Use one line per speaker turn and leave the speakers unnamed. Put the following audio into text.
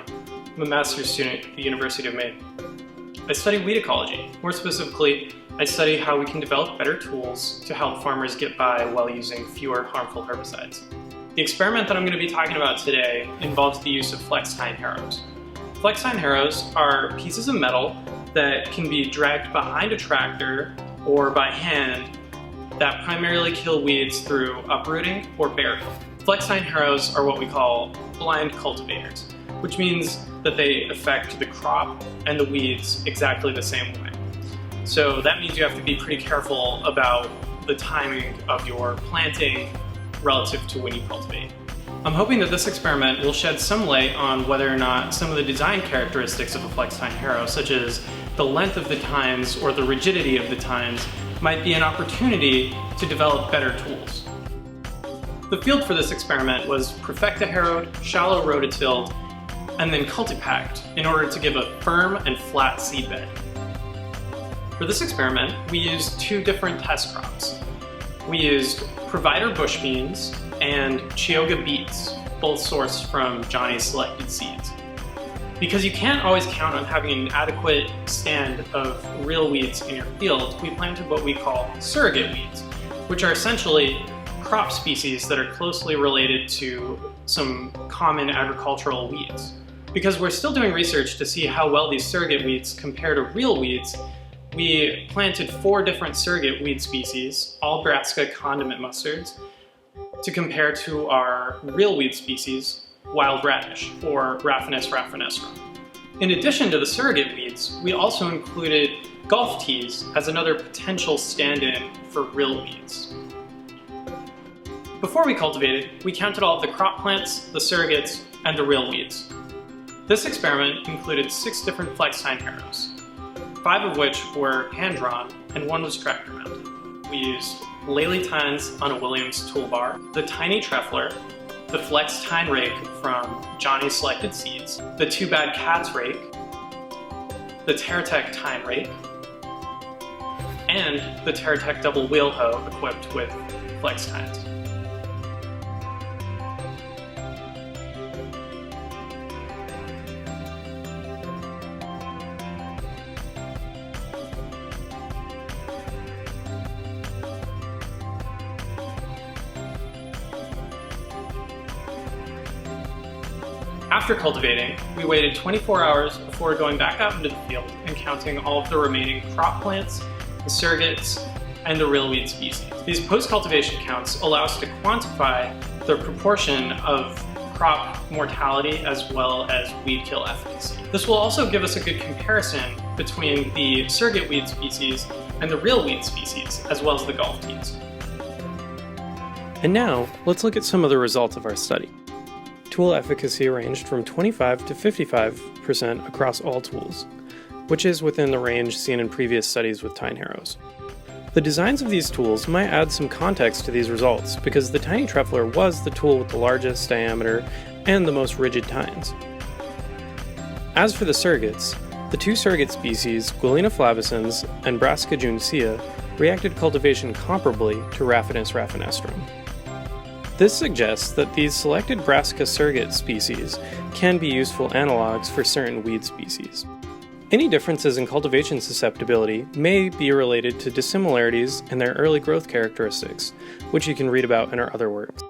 Brown. I'm a master's student at the University of Maine. I study weed ecology. More specifically, I study how we can develop better tools to help farmers get by while using fewer harmful herbicides. The experiment that I'm going to be talking about today involves the use of Flex-tine Harrows. Flex-tine Harrows are pieces of metal that can be dragged behind a tractor or by hand that primarily kill weeds through uprooting or burial. Flex-tine Harrows are what we call blind cultivators, which means that they affect the crop and the weeds exactly the same way. So that means you have to be pretty careful about the timing of your planting relative to when you cultivate. I'm hoping that this experiment will shed some light on whether or not some of the design characteristics of a Flex-tine harrow, such as the length of the tines or the rigidity of the tines, might be an opportunity to develop better tools. The field for this experiment was perfecta harrowed, shallow rototilled, and then cultipacked in order to give a firm and flat seedbed. For this experiment, we used two different test crops. We used provider bush beans and Chioggia beets, both sourced from Johnny's selected seeds. Because you can't always count on having an adequate stand of real weeds in your field, we planted what we call surrogate weeds, which are essentially crop species that are closely related to some common agricultural weeds. Because we're still doing research to see how well these surrogate weeds compare to real weeds, we planted 4 different surrogate weed species, all brassica condiment mustards, to compare to our real weed species, wild radish, or Raphanus raffinestrum. In addition to the surrogate weeds, we also included golf teas as another potential stand-in for real weeds. Before we cultivated, we counted all of the crop plants, the surrogates, and the real weeds. This experiment included 6 different Flex-tine harrows, 5 of which were hand-drawn and 1 was tractor-mounted. We used Lely tines on a Williams toolbar, the tiny Treffler, the Flex-tine Rake from Johnny's Selected Seeds, the 2 Bad Cats Rake, the Terrateck Tine Rake, and the Terrateck double wheel hoe equipped with Flex-tines. After cultivating, we waited 24 hours before going back out into the field and counting all of the remaining crop plants, the surrogates, and the real weed species. These post-cultivation counts allow us to quantify the proportion of crop mortality as well as weed kill efficacy. This will also give us a good comparison between the surrogate weed species and the real weed species, as well as the golf teas.
And now, let's look at some of the results of our study. Tool efficacy ranged from 25 to 55% across all tools, which is within the range seen in previous studies with tine harrows. The designs of these tools might add some context to these results because the tiny Treffler was the tool with the largest diameter and the most rigid tines. As for the surrogates, the 2 surrogate species, Guelina flavescens and Brassica juncea, reacted cultivation comparably to Raphanus raffinestrum. This suggests that these selected brassica surrogate species can be useful analogs for certain weed species. Any differences in cultivation susceptibility may be related to dissimilarities in their early growth characteristics, which you can read about in our other works.